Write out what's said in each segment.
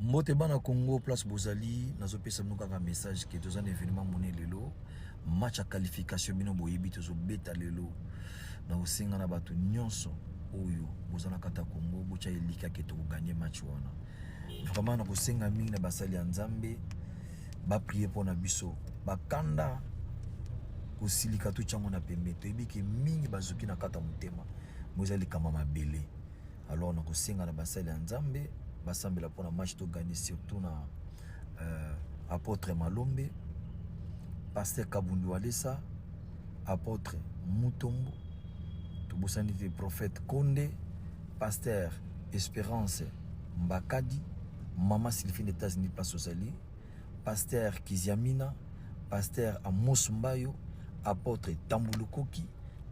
Mbote bana Congo place Bozali nazopesa mnuka ka message que deux ans événement moné lelo match à qualification bino boyebi tozo beta lelo na osenga na bato nyonso oyo bozana kata Congo bocha elika ke to gagner match wana vraiment na kosenga mingi na basali ya Nzambe ba prier pour na biso bakanda kosilika to chango na pembe to ebiki mingi bazuki na kata mutema mozali kama mabele alors na kosenga na basali ya Nzambe basambela pour la match to gagner surtout na apôtre Malombe, pasteur Kabundu Alessa, apôtre Mutombo, to bosanité prophète Konde, pasteur Espérance Mbakadi, maman Sylvie des États-Unis place Osali, pasteur Kiziamina, pasteur Amos Mbayo, apôtre Tambulukoki,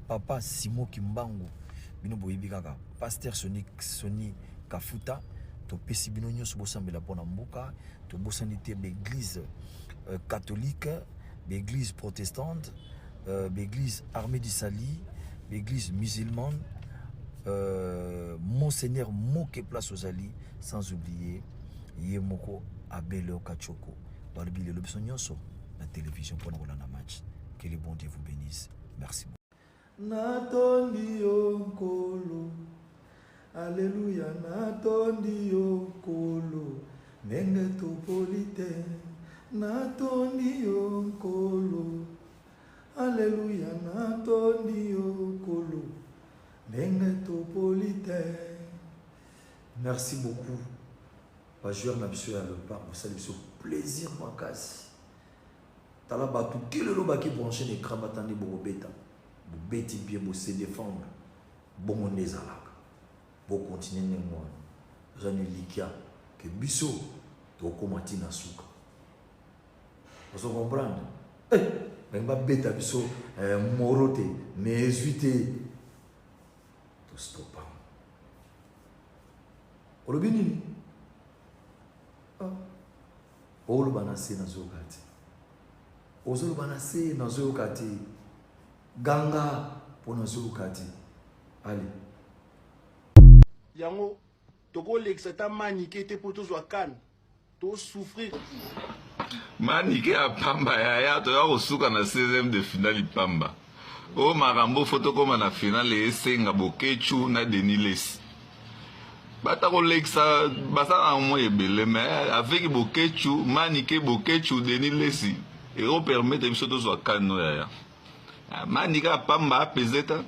papa Simo Kimbango, bino boyebi kaka, pasteur Soni Kafuta. To pesi bino nyonso bosambela pona mboka to bosanité l'église catholique, l'église protestante, l'église armée du Sali, l'église musulmane, Monseigneur Moke place aux Ali, sans oublier Yemoko Abele Okachoko. Balobi le beso nyonso na télévision pour na na match. Que le bon Dieu vous bénisse. Merci beaucoup. Natondi onkolo. Alléluia, natondi onkolo, nenge topolite, natondi onkolo. Alléluia, natondi onkolo, nenge topolite. Merci beaucoup. Pas jouer na biso ya le parc, vous savez ce plaisir makasi. Tala batu kilelo baki brancher l'écran batandi bo beta. Bo beti bien bo se défendre. Bon nezala. Pour continuer moi j'en ai likia que biso to komati na suka vous comprenez mais ba beta biso morote mezuite to stopa olobi nini olo banase na zokati ozolo banase na zokati ganga pona zokati allez yango toko l'exata maniqué te pour tous wakan to souffrir maniqué à pamba ya to ya kosuka na 16e de finale pamba o makambo photo koma na finale esenga bokechu na Deniles bata ko lexa basa en moins ebele mais avec bokechu maniqué bokechu Deniles et on permet de biso to wakan no ya maniqué à pamba peseta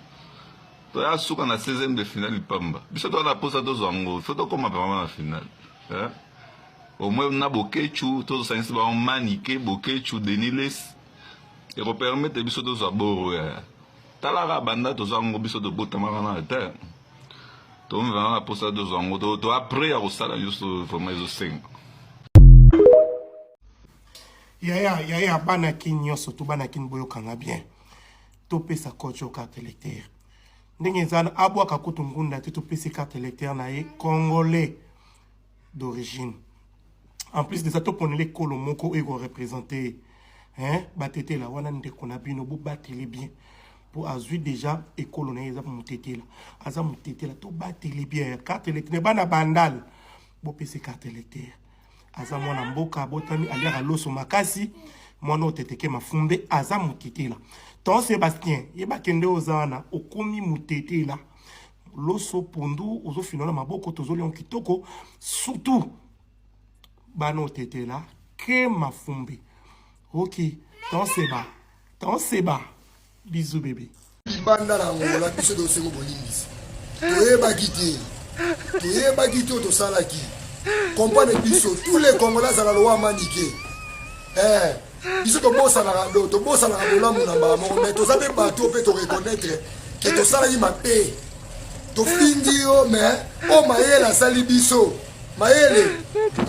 to ya suka na 16e de finale pamba biso to na posa to zango faut to koma vraiment na finale au moins na bokechu to sensi ba maniqué bokechu Deniles et ko permettre biso to za boro tala ga banda to zango biso to botama na terre to mva na posa to zango to après ya kosala yuso vraiment zo senga yaya bana kinyoso to bana kin boyo kanga bien to pesa kocho carte électeur ndenge zana abwa kakutu ngunda te to pesa carte électeur na ye congolais d'origine en plus de ça to ponele kolomoko ego représenter batete la wana ndeko na bino bo bateli bien pour azui déjà ekolo na eza mutetela aza mutetela to bateli bien carte électeur bana bandal bo pesa carte électeur aza mwana mboka botami aliaka loso makasi mwana oteteke mafumbe aza mutetela ton Sébastien yeba kende ozana okomi mutetela loso pondu ozo finona maboko tozoli on kitoko surtout bano tetela ke mafumbe ok ton Seba bisous bébé banda la ngola biso do sengo bolimbisi toyeba kiti to salaki compagnie biso tous les congolais à la loi maniqué biso to bossa la bolamu na ba mo mais to sabe bato pe to reconnaître que to salaki mabe to findi o mais o mayela sali biso mayele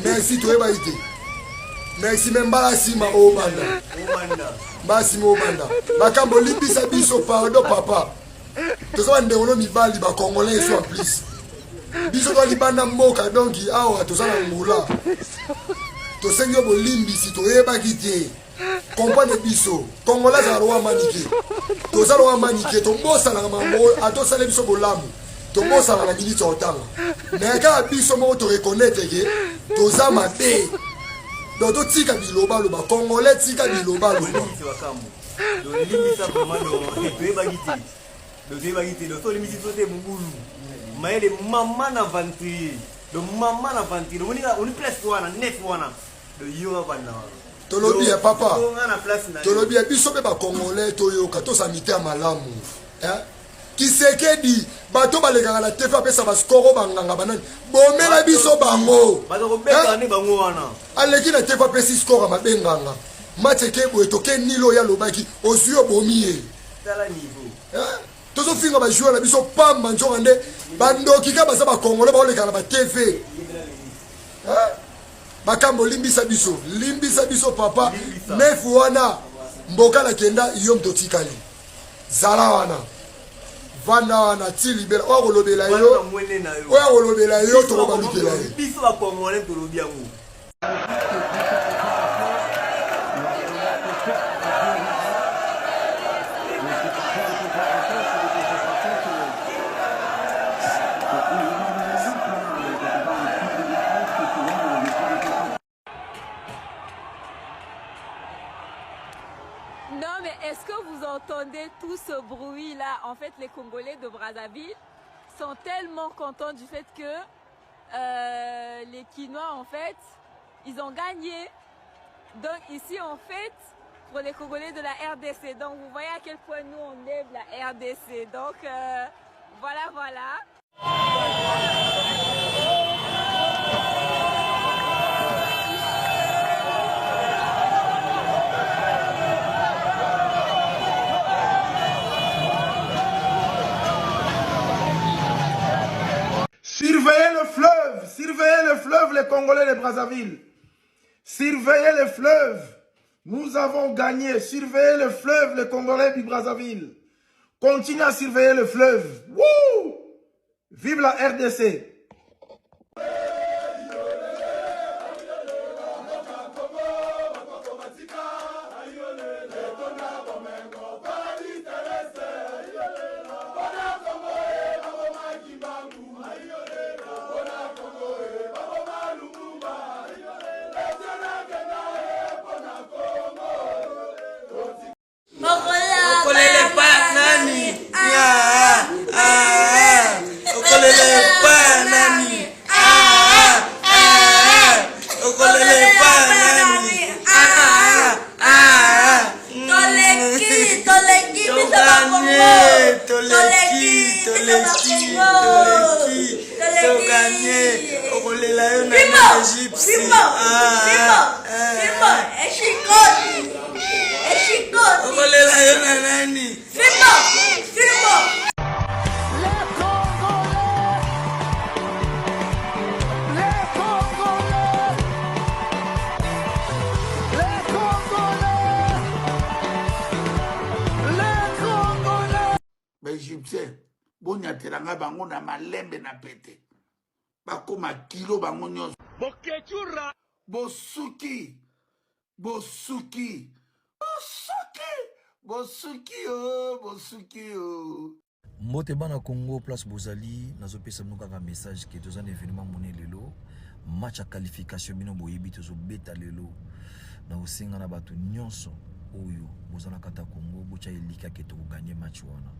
merci toyeba ite merci membala sima o banda basi mo banda bakambo libisa biso pardon papa to so ande ono mibali ba congolais so en plus biso to libanda mboka donc awa to sala ngula to sengo bolimbisi to yeba kiti compagnie biso congolais za roa manike to sala wa manike to bosa na mambo ato sala biso bolamu tobosana na minute otanga mais kaka biso moko toreconnaitre ke toza mabe donc totika bilobaloba congolais tika bilobaloba tolobi ya papa tolobi ya biso mpe bacongolais toyoka tosamite ya malamu Kisekedi bato balekaka na tefe apesa baskoro banganga banani bomela biso bango aleki na tefe apesi skoro mabenganga match ekeboye toke nilo ya lobaki ozwi obomi ye tozofinga bajoueur na biso pamba nzonga nde bandoki ka baza bacongolais baolekaka na batefe bakambo limbisa biso papa nefu wana mboka nakenda yom totikali zala wana vanda wana ti libela oya kolobela yo tokobalukela ye Non, mais est-ce que vous entendez tout ce bruit-là? En fait, les Congolais de Brazzaville sont tellement contents du fait que les Quinois, en fait, ils ont gagné. Donc ici, en fait, pour les Congolais de la RDC. Donc vous voyez à quel point nous, on aime la RDC. Donc voilà. Surveillez le fleuve, les Congolais de Brazzaville. Surveillez le fleuve. Nous avons gagné. Surveillez le fleuve, les Congolais du Brazzaville. Continuez à surveiller le fleuve. Wouh! Vive la RDC. Égyptien, bonyatelanga bango na malembe na pete. Bakoma kilo bango nyonso. Bokechura. Bosuki oh. Mbote bana Congo place bozali nazopesa bino kaka message ke toza na événement monene lelo match à qualification bino boyebi tozo beta lelo na osenga na bato nyonso oyo bozala kata Congo bocha elika ke to gagner match wana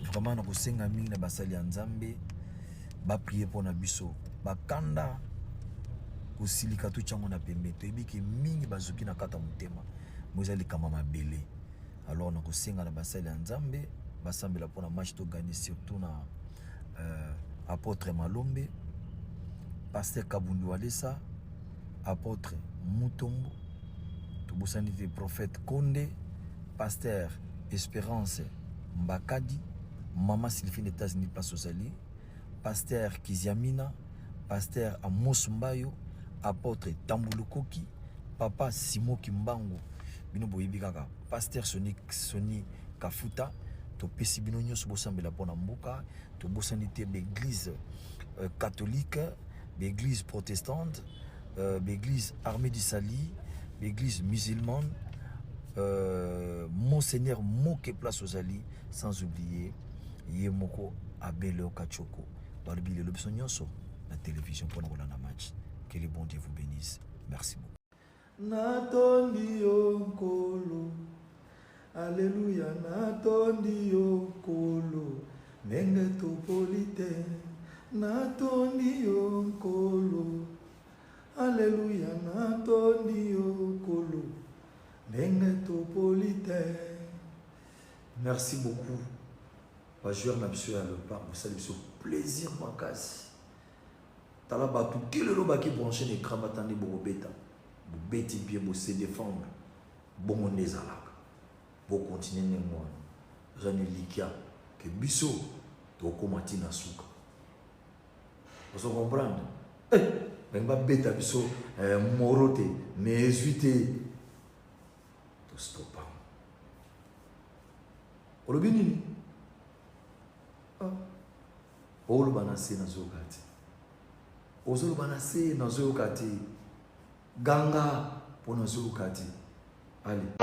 vraiment na kosenga mingi na basali ya Nzambe ba prier pour na biso bakanda kosilika to chango na pembe to ebiki mingi bazuki na kata mutema mozali kama mabele alors na kosenga na basali ya Nzambe basambela pour na match to gagner surtout na apôtre Malombe, pasteur Kabundu Alessa, apôtre Mutombo, tobosanite prophète Konde, pasteur Espérance Mbakadi, maman Sylvie des États-Unis place Ozali, pasteur Kiziamina, pasteur Amos Mbayo, apôtre Tambulukoki, papa Simo Kimbango, bino boyebi kaka, pasteur Sony Kafuta, to pesi bino nyonso bosambela pona mboka, to bosanite l'église catholique, l'église protestante, l'église armée du Sali, l'église musulmane, Monseigneur Moke place Ozali, sans oublier Yemoko Abel Okachoko balobi lelo biso nyonso na télévision pour na match. Que le bon Dieu vous bénisse. Merci beaucoup. Natondi yo nkolo, Alléluia, natondi yo nkolo, ndenge topoli te. Natondi yo nkolo, Alléluia, natondi yo nkolo, ndenge topoli te. Merci beaucoup. Pas jouer na biso ya le parc, vous savez ce plaisir makasi. Tala batu kelelo baki brancher l'écran batandi bobeta. Bobeti bien bo se défendre. Bon nezalaka. Bo continuer ne moi. Jani likia que biso to komati na suka. Vous comprenez? Ben ba beta biso morote, mezuite. To stoppa. Olobi nini? Olo banase na zokati. Ozolo banase na zokati. Ganga pour na zokati. Allez.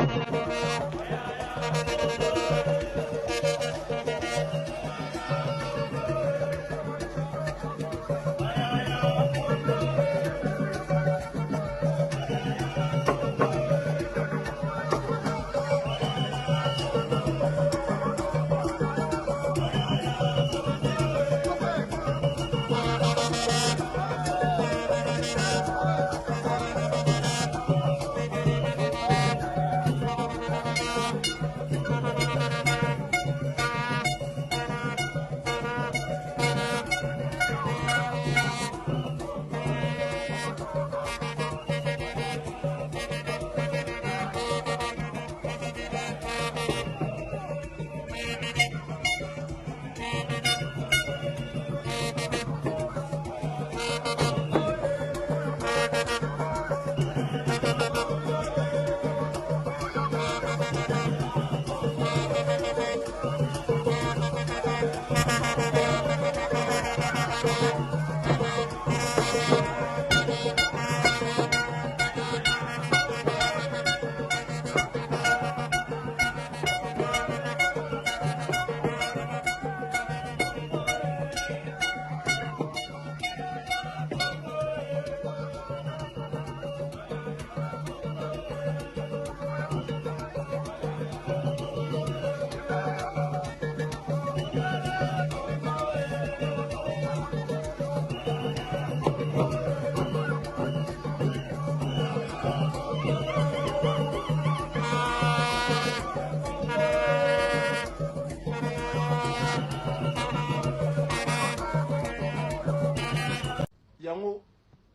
yango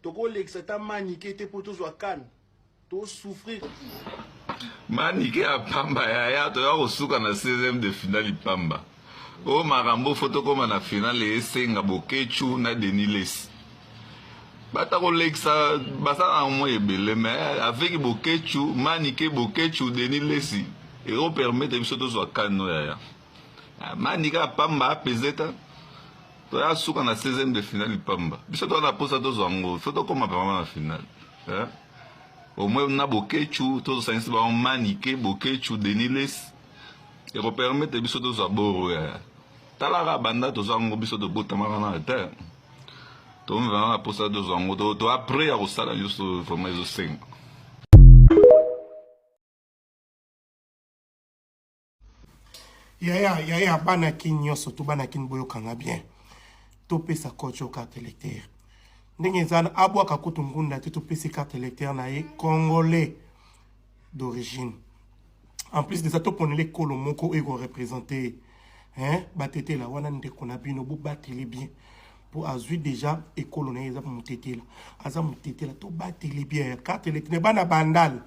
tokolekisa ta manike te mpo tozwa kane tosouffrir. Manike ya pamba yaya toya kosuka na 16e de finale ipamba oyo makambo fo tokóma na finale esenga Bokechu na Denis Lesi bata kolekisa basala mo ebele mais avec Bokechu Manike Bokechu Denis Lesi ekopermettre biso tozwa kane yaya Manike ya pamba apezeta toya suka na 16e de finale ipamba biso toya na posa tozwa ngo fo tokóma vraiment na finale au moins na Bokechu tozosangisi bango Manike Bokechu Denis Lesi ekopermettre biso tozwa boro ya talaka banda tozwa ngo biso tobotamaka na te tomi vraiment na posa tozwa ngo to après ya kosala nyonso vraiment ezosenga. yaya banaki nyonso to banaki boyokanga bien topesa coach carte électeur ndenge ezana abwaka kutu ngunda te topesi carte électeur na ye congolais d'origine. En plus de ça, to ponele kolo moko ego représenter batete la wana ndeko na bino bo bateli bien pour azui déjà ekolo na eza mutetela aza mutetela to bateli bien carte électeur bana bandal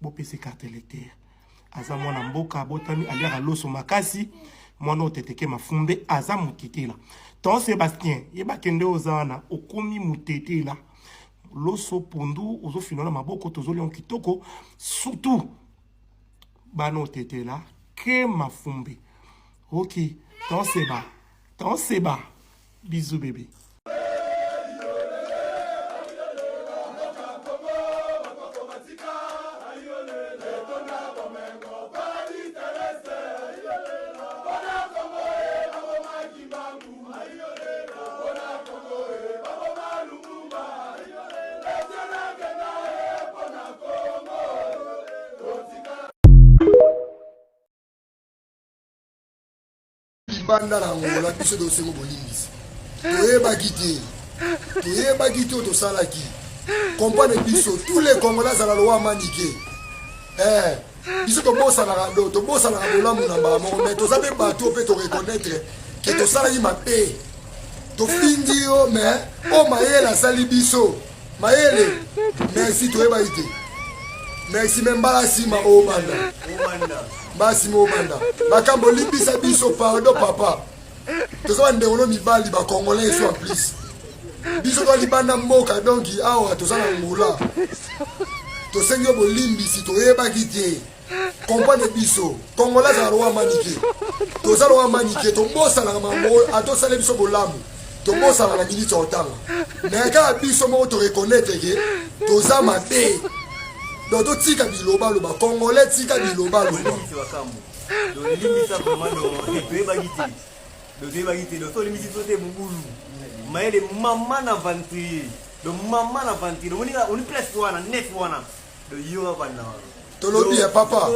bo pesi carte électeur aza mwana mboka botami aliaka loso makasi mwana oteteke mafumbe aza mutetela ton Sébastien yeba kende ozana okomi mutetela loso pondu ozo finona maboko tozoli on kitoko surtout bano tetela ke mafumbi. Ok, ton seba. Bisous bébé. Bangu libanda na ngola biso tosengo bolimbisi toyebaki te oyo tosalaki comprendre biso tous les congolais azala lowa manike biso tobosanaka bolamu na mbala moko mais toza mpe bato mpe toreconnaitre ke tosalaki mabe tofindi yo mais o mayele asali biso mayele merci toyebaki te merci me mbala nsima obanda mbasima obanda makambo olimbisa biso pardon papa toza bandeko mibali bacongolais so en plus biso tolibanda mboka donki awa toza na ngula tosengi yo bolimbisi toyebaki te comprendre biso congolais azala lowa manike toza lowa manike tobosanaka mambo atosala biso bolamu tobosana na miniti ya otanga mais kaka biso moko toreconnaitre ke toza mabe donc totika bilobaloba congolais tika bilobaloba maele mama na ventri do mama na ventri on place wana net wana do yoga bana tolobi ya papa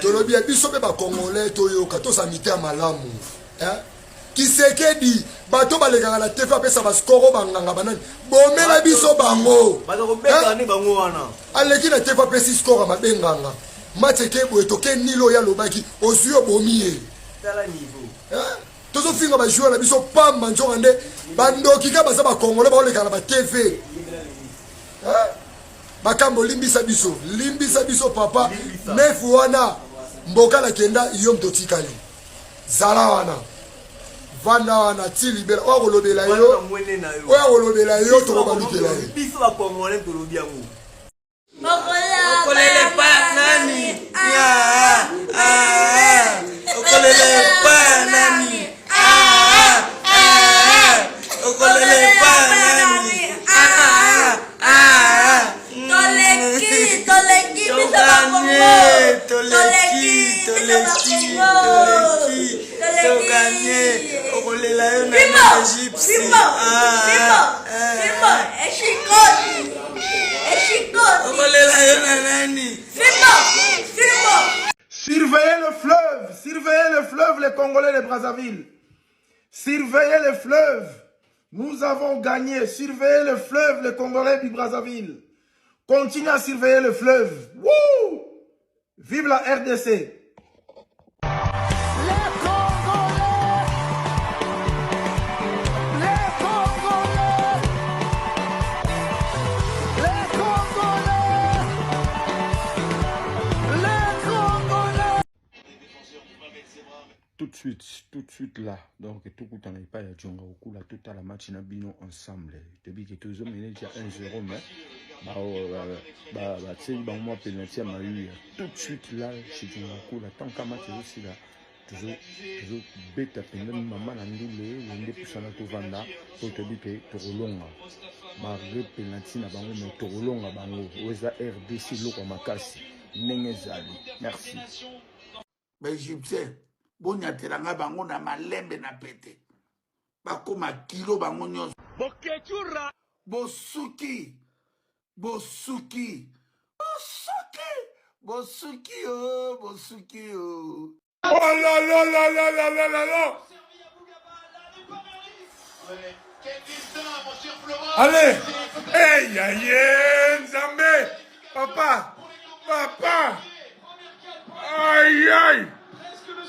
tolobi ya biso pe ba congolais toyoka tosamite ya malamu Kisekedi bato balekaka na tefa pesa baskoro banganga banani bomela biso bango aleki na tefa pesi skoro mabenganga mateke boye toke nilo ya lobaki osuyo bomiye tozo finga ba joueur na biso pamba njonga nde bandoki ka baza ba congolais ba oleka na ba TV bakambo limbisa biso papa nefu wana mboka na kenda yom totikali zala wana vanda wana ti libela oya kolobela yo tokobalukela ye biso bakongolais tolobi yango okolele pa nani okolele pa nani okolele pa nani toleki biso bakongo toleki toganye okolela yo na Egypte okolela yo na nani. Surveillez le fleuve, les Congolais de Brazzaville. Surveillez le fleuve. Nous avons gagné. Surveillez le fleuve, les Congolais du Brazzaville. Continuez à surveiller le fleuve. Wouh! Vive la RDC. Tout de suite là, donc tout le temps, il n'y a pas de Djonga au coup, là, tout à la match, n'a bino ensemble. Depuis que tous les hommes, il y a 1-0, mais, moi, pénalty, m'a eu tout de suite là, chez Djonga au coup, là, tant qu'à match aussi là, toujours, bête à peine, maman, la ndoulé, l'indé poussant à tout vanda, pour te dire que tu relonges. Malgré pénalty, n'a pas mais tu relonges, bango, ouza RDC, l'eau comme ma casse, n'engezali. Merci. Mais Égyptien. Bonyatelanga bango na malembe na pete bakoma kilo bango nyonso bokechura bosuki oh Oh là là là là là là là là. Allez, hey, aïe, Zambé, papa, aïe.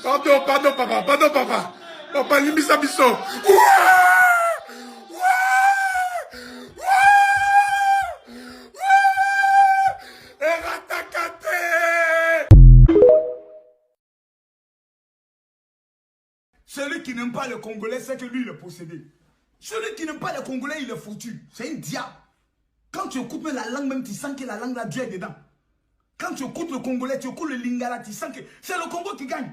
Pardon, papa. Papa, limbisa biso. Celui qui n'aime pas le Congolais, c'est que lui, il est possédé. Celui qui n'aime pas le Congolais, il est foutu. C'est un diable. Quand tu écoutes la langue, même tu sens que la langue, là, Dieu est dedans. Quand tu écoutes le Congolais, tu écoutes le Lingala, tu sens que c'est le Congo qui gagne.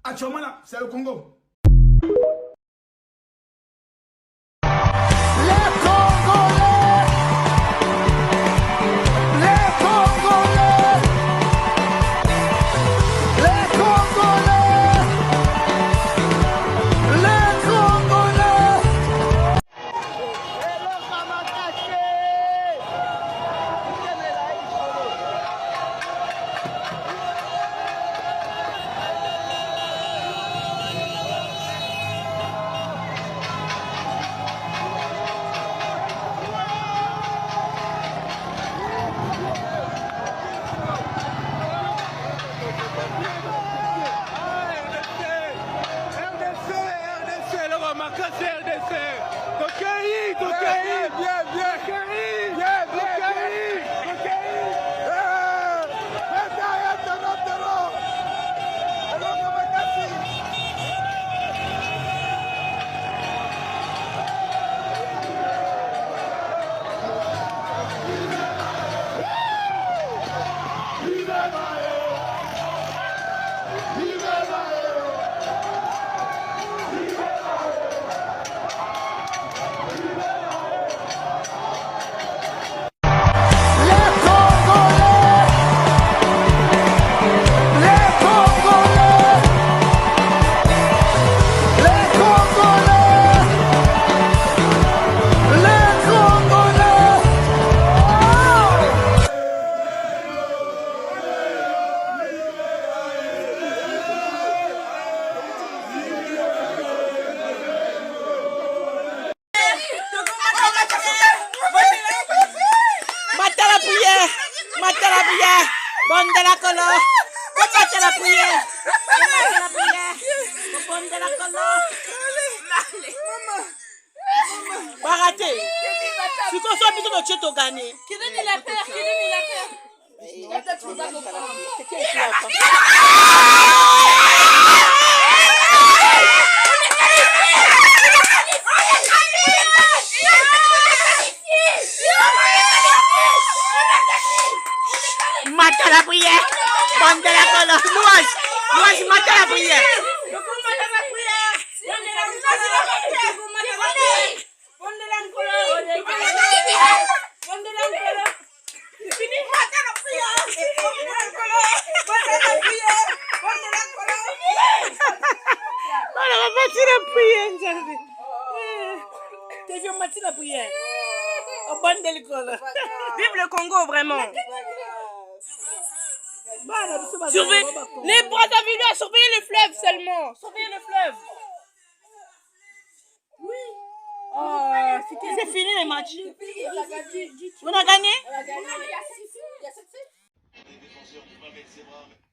Actuellement là, c'est le Congo. la prière. Mata la prière. Bonne de la colo. Mata la prière. Mata la prière. Bonne de la colo. Baraté. Si tu sois plutôt de Tcheto gagné. Qui donne la paire? Qui donne la paire? Mata la prière. Bonne de la colo. Louage, mata la prière. Vive le Congo, vraiment. Les Brazzavillois, surveillez le fleuve seulement. Surveillez le fleuve. Oui. C'est fini les matchs. On a gagné.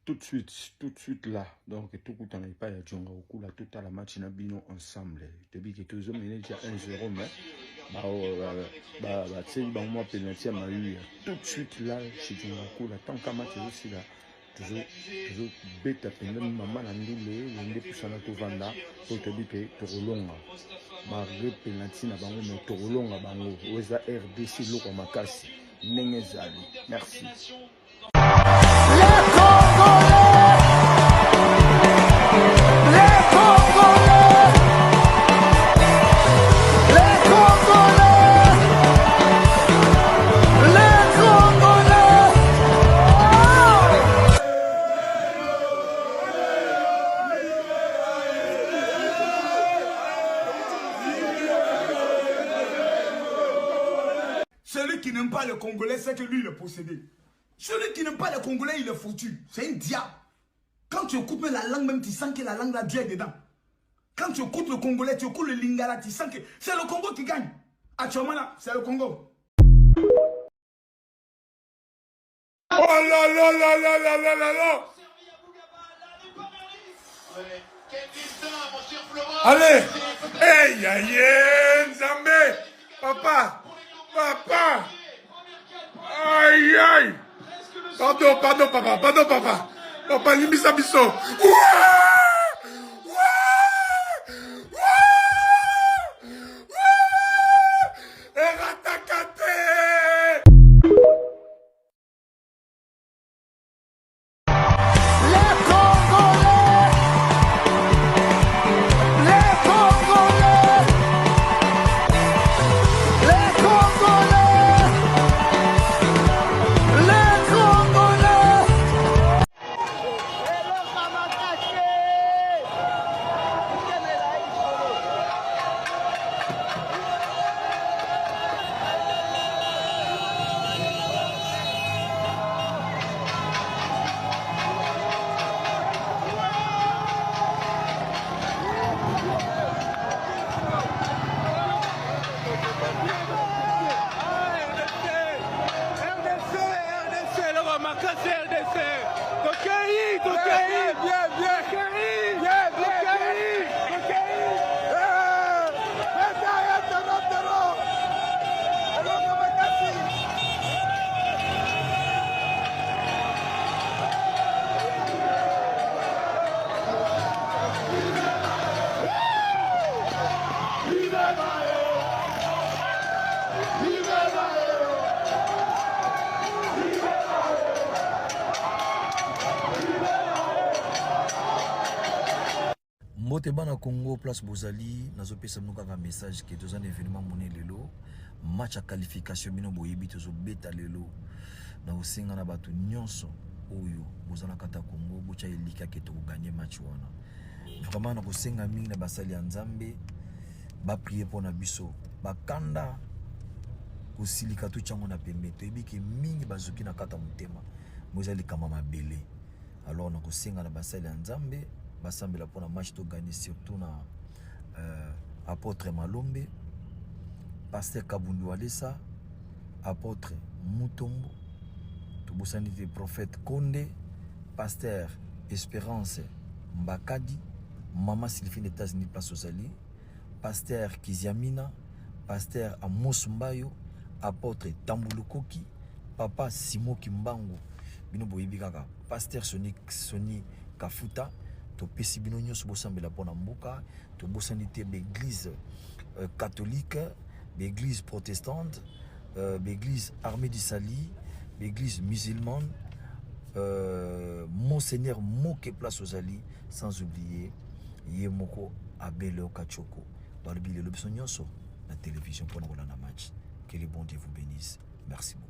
Tout de suite là. Donc, tout le temps, il n'y a pas de Djonga au coup, là, tout à la match, il y a bino ensemble. Depuis que tous les hommes, il y a 1-0, mais, tu sais, moi, penalty à Mayu, tout de suite là, chez Djonga au coup, là, tant qu'à match aussi là, toujours bête à peine, maman, la ndoule, l'un des puissants à tout vanda, pour te dire que tu relonges. Malgré penalty, na bango, mais tu relonges à bango. Oueza RDC, l'eau, makasi. Nengezali. Merci. Celui qui n'aime pas le Congolais, c'est que lui, il est possédé. Celui qui n'aime pas le Congolais, il est foutu. C'est un diable. Quand tu écoutes même la langue, même tu sens que la langue, là, Dieu est dedans. Quand tu écoutes le Congolais, tu écoutes le Lingala, tu sens que c'est le Congo qui gagne. Actuellement, là, c'est le Congo. Oh là là là là là là là là. Allez. Hey, aïe, Nzambe. Papa. Aïe, aïe. Pardon, papa. Papa, limisa biso. Mbote bana Congo place Bozali nazopesa mnuka ka message que tous un événement moné lelo match à qualification bino boyebi tozo beta lelo na osinga na batu nyonso oyo bozana kata Congo bocha elika ke to gagner match wana vraiment na kosenga mingi na basali ya Nzambe ba prier pour na biso bakanda kosilika to chango na pembe to ebiki mingi bazuki na kata mutema bozali kama mabele alors na kosenga na basali ya Nzambe basambela pour la match to gagner surtout na apôtre Malombe pasteur Kabundu Alessa apôtre Mutombo, tobosani te prophète Konde, pasteur Espérance Mbakadi, maman Sylvie des États-Unis place Ozali, pasteur Kiziamina, pasteur Amos Mbayo, apôtre Tambulukoki, papa Simo Kimbangu, bino boyebi kaka, pasteur Soni Kafuta, to pesi bino nyonso bosambela pona mboka, to bosani te l'église catholique, l'église protestante, l'église armée du Sali, l'église musulmane, Monseigneur Moke place aux Ali, sans oublier Yemoko Abele Okachoko. Barbile le la télévision pour nous match. Que le bon Dieu vous bénisse. Merci beaucoup.